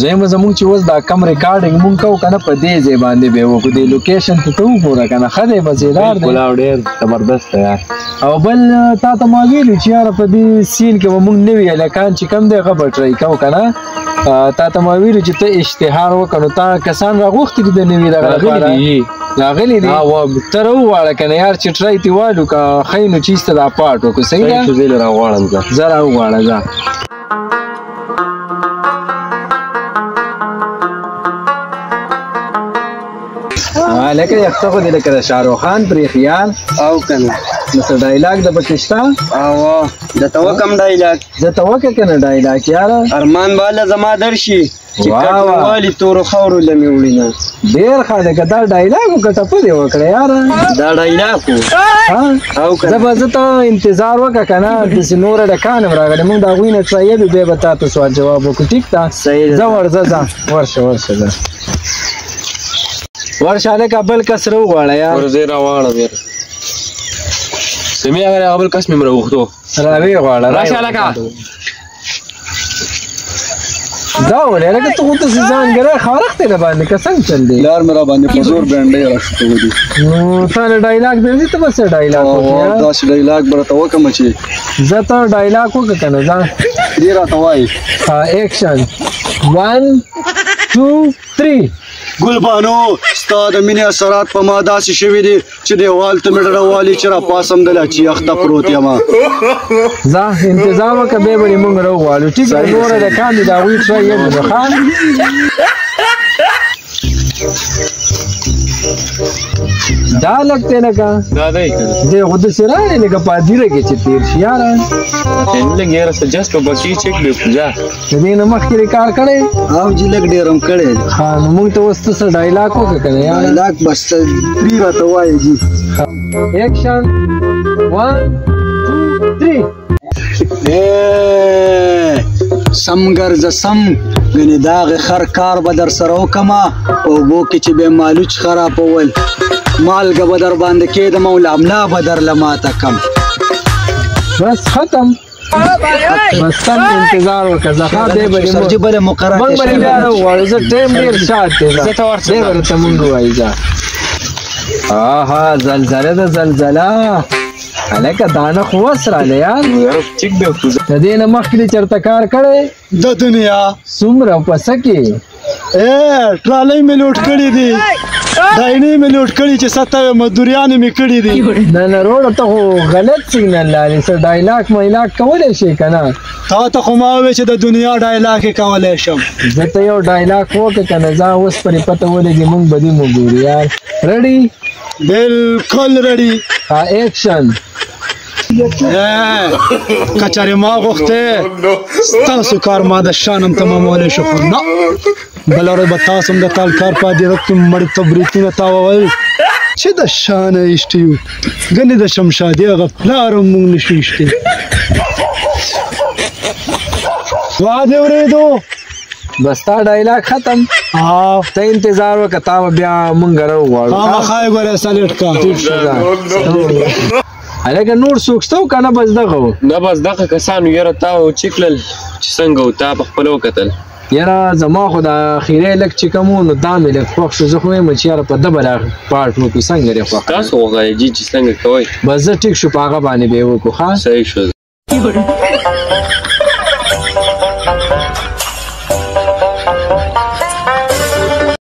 زم زمونږ چې اوس دا کم ریکارډینګ مونږ کوو کنه په دې ځای باندې به وکړو دې لوکیشن ته وګوره کنه ښه دی مزیدار دی ګلاب ډېر زبردست دی یار او بل تا ته ما ویلي چې یاره په دې سین کې به مونږ نوي هلکان چې کم دی هغه به ټرای کوو کنه تا ته ما ویلي چې ته اشتهار وکړه نو تا کسان راغوښتي دي د نوي دغه لپاره راغلي دي ته راوغواړه کنه یار چې ټرای دې والو که ښه نو چې ایسته دا پاټ وکړو صحیح ده زه یې راغواړم زه راوغواړه ځه لکه یخته خو دې لکه د شاهرخ خان پرې خیال او کنه نو څه ډایلاګ د پکې شته او درته وکم ډایلاګ درته وکړه که نه ډایلاګ یاره ارمان بالا زما درشي چې کټوالي تورو خاورو له مې وړي نه ډېر ښه دی که دا ډایلاګ وکړه ټپه دې وکړه یاره دا ډایلاګ و او زه به زه ته انتظار وکړه که نه داسې نوره ډکان هم راغلې مونږ د هغوی نه ټرایلو بیا به تا ته سوال جواب وکړو ټیک ده ځه ورځه ځه ورشه ورشه ځه ورشه هلکه بل کس راوغواړه یار ورځې راواړه بېر سمې هغه هغه بل کس مې هم راوغوښتو راویې غواړه راشه هلکه دا ولې هلکه ته خو داسې ځانګړی خارښت دی راباندې که څنګه چل دی لار مې راباندې په زور بینډۍ راښکته ودي نو تا نه ډایلاګ دی ته به څه ډایلاګ وکړې داسې ډایلاګ به راته وکړمه چې زه ته ډایلاګ وکړه که نه ځه دې راته وایي ایکشن 1 2 3 ګلبانو ستا د مینې اثرات په ما داسې شوي دي چې دیوال ته مې ډډه والي چې راپاسم دله چې یخته پروت یمه ځه انتظار وکړه بیا به دې مونږ راوغواړو ټیک ده نوره ډکان دي د هغوی ټرای یې نو ښه دا لږ دی لکه دا دی دی خو داسې راغلی لکه په هدیره کې چې تېر شي یاره لږ یاره څه جسټ و بکي چک دی ځه د دې نه مخکې دې کار کړی او جي لږ ډېر هم کړی ښه نو مونږ ته اوس ته څه ډایلاګ وکړه که نه یاره ډایلاګ بس دې راته وایي جي ایکشن 1 2 3 سم ګرځه سم ګنې داغې خر کار به در سره وکمه په اوبو کې چې بې مالوچ خرابول مالګه به در باندې کېدم او لاملا به درله ماته کم بس ختم بس تم انتظار وکړه زه ښه دی به سرجي بله مقرره مونږ به دې بیا راوغواړو زه ټایم ډېر شات دی دی به درته مونږ ووایي ځه آها زلزله ده زلزله هلکه دانه خو وسراله یار ټیک دی د دې نه مخکې دې چېرته کار کړی د دنیا څومره په څه کې ټرالۍ مې لوټ کړي دي داینې مې لوټ کړي چې 70 مزدوریانې مې کړي دي نه نه روډه ته خو غلط سیګنل لارې څه ډایلاګ مایلاګ کولی شي که نه تا ته خو ما وویل چې د دنیا ډایلاګ یې کولی شم زه ته یو ډایلاګ وکړه که نه ځه اوس پرې پته ولګي مونږ به دې وګورو یار رډي بالکل رډي ایکشن کچارې ما غوښتې ستاسو کار ما د شانم تمامولی شو خو نه بله ورځ به تاسو هم د تال کار په هدیره کې مړي ته بریتونه تاوول چې د شانه ایشتي یو ګنې د شمشادي هغه پلار هم مونږ نشو ایشتي دعا دې اورېدو بس تا ډایلاګ ختم ته انتظار وکړه تا به بیا مونږ راوغواړو خامخا یې ګورې سلیټ کا هلکه نور څوک شته که نه بس دغه و نه بس دغه کسانو یاره تا وچکلل چې څنګه و تا پخپله وکتل یاره زما خو د اخرې لږ چې کوم و نو دا مې لږ خوښ شو زه خو وایم چې یاره په ده به پارټ وکړو څنګه دې خوښ تاسو وغواړئ جي چې څنګه کوئ بس زه ټیک شو په هغه باندې به یې وکړو ښه صحیح شو